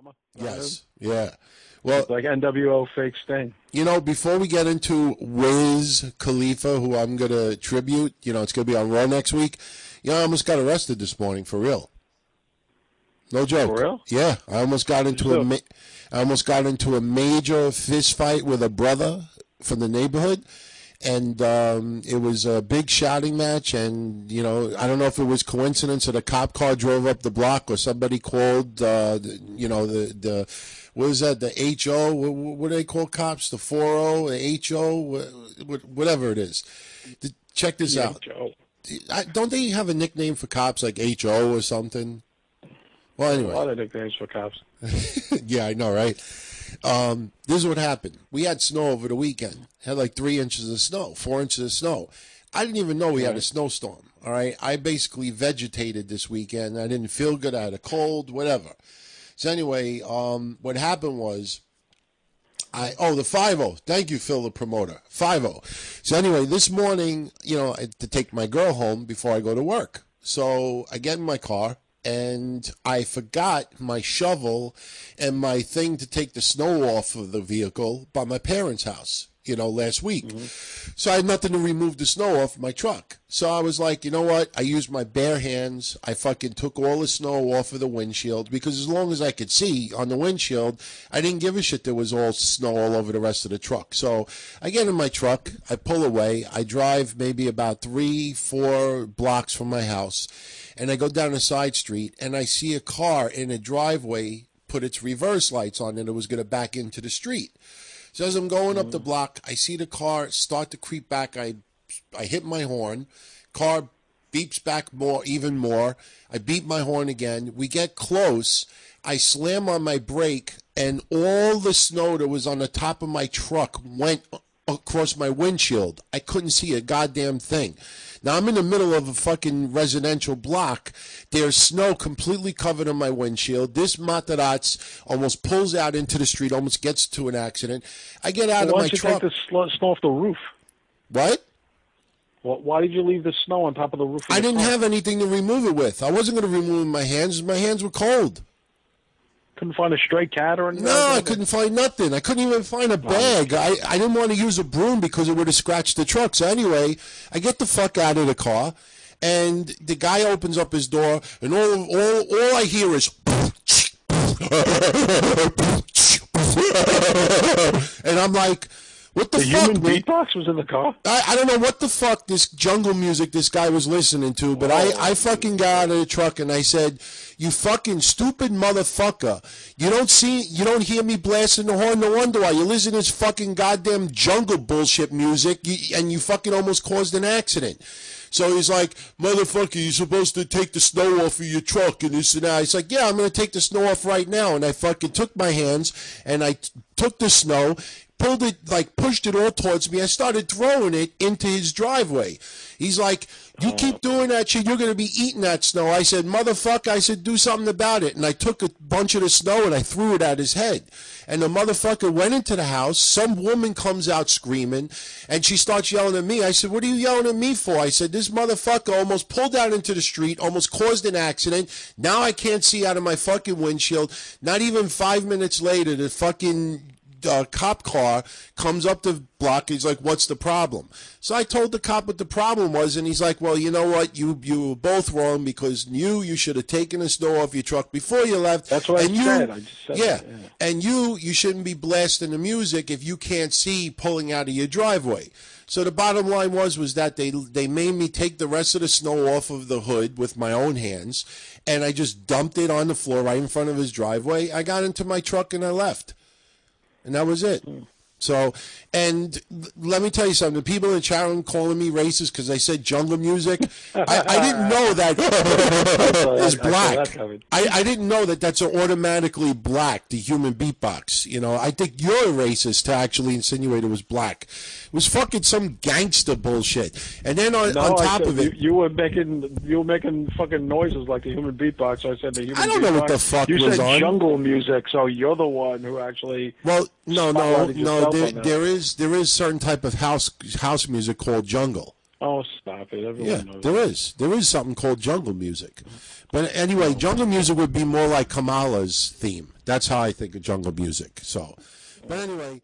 Obama. Yes. Yeah. Well, it's like NWO fake Sting. Before we get into Wiz Khalifa, who I'm going to tribute, it's going to be on Raw next week. I almost got arrested this morning for real. No joke. For real? Yeah, I almost got into a major fist fight with a brother from the neighborhood, and it was a big shouting match. And I don't know if it was coincidence that a cop car drove up the block or somebody called the what is that, the HO? What do they call cops? The 4O, the HO, whatever it is. Check this out. Don't they have a nickname for cops like HO or something? Well, anyway. A lot of nicknames for cops. Yeah, I know, right? This is what happened. We had snow over the weekend. Had like 3 inches of snow, 4 inches of snow. I didn't even know we had a snowstorm, all right? I basically vegetated this weekend. I didn't feel good. I had a cold, whatever. So anyway, what happened was, the 5-0. Thank you, Phil, the promoter. 5-0. So anyway, this morning, I had to take my girl home before I go to work. So I get in my car, and I forgot my shovel and my thing to take the snow off of the vehicle by my parents' house, last week. Mm-hmm. So I had nothing to remove the snow off my truck. So I was like, you know what? I used my bare hands. I fucking took all the snow off of the windshield because as long as I could see on the windshield, I didn't give a shit there was all snow all over the rest of the truck. So I get in my truck. I pull away. I drive maybe about 3-4 blocks from my house. And I go down a side street, and I see a car in a driveway put its reverse lights on, and it was going to back into the street. So as I'm going up the block, I see the car start to creep back. I hit my horn. Car beeps back even more. I beep my horn again. We get close. I slam on my brake, and all the snow that was on the top of my truck went across my windshield. I couldn't see a goddamn thing. Now, I'm in the middle of a fucking residential block. There's snow completely covered on my windshield. This Matarazzo almost pulls out into the street, almost gets to an accident. I get out of my truck. Why did you take the snow off the roof? What? Well, why did you leave the snow on top of the roof? I didn't have anything to remove it with. I wasn't going to remove it with my hands. My hands were cold. Couldn't find a stray cat or anything? No, I couldn't find nothing. I couldn't even find a bag. I didn't want to use a broom because it would have scratched the truck. So anyway, I get the fuck out of the car, and the guy opens up his door, and all I hear is... and I'm like... What the fuck, human beatbox was in the car? I don't know what the fuck this jungle music this guy was listening to, but I fucking got out of the truck and I said, you fucking stupid motherfucker. You don't hear me blasting the horn? No wonder why. You listen to this fucking goddamn jungle bullshit music and you fucking almost caused an accident. So he's like, motherfucker, you're supposed to take the snow off of your truck and this and that. He's like, yeah, I'm going to take the snow off right now. And I fucking took my hands and I took the snow, pulled it, pushed it all towards me. I started throwing it into his driveway. He's like, you keep doing that shit, you're going to be eating that snow. I said, motherfucker, I said, do something about it. And I took a bunch of the snow and I threw it at his head. And the motherfucker went into the house. Some woman comes out screaming and she starts yelling at me. I said, what are you yelling at me for? I said, this motherfucker almost pulled out into the street, almost caused an accident. Now I can't see out of my fucking windshield. Not even 5 minutes later, the fucking cop car comes up the block. He's like, what's the problem? So I told the cop what the problem was, and he's like, well, you know what? You were both wrong because you should have taken the snow off your truck before you left. That's what I said. I just said that, yeah. And you shouldn't be blasting the music if you can't see pulling out of your driveway. So the bottom line was that they made me take the rest of the snow off of the hood with my own hands, and I just dumped it on the floor right in front of his driveway. I got into my truck and I left. And that was it. So, and let me tell you something. The people in the chat room calling me racist because I said jungle music, I didn't know that is black. I didn't know that that's automatically black, the human beatbox. I think you're a racist to actually insinuate it was black. It was fucking some gangster bullshit. And then on top of it... You were making fucking noises like the human beatbox. So I said the human beatbox. I don't know what the fuck was on. You said jungle music, so you're the one who actually... Well, no. There is certain type of house music called jungle. Oh, stop it! Everyone knows there is. There is something called jungle music. But anyway, jungle music would be more like Kamala's theme. That's how I think of jungle music. So, but anyway.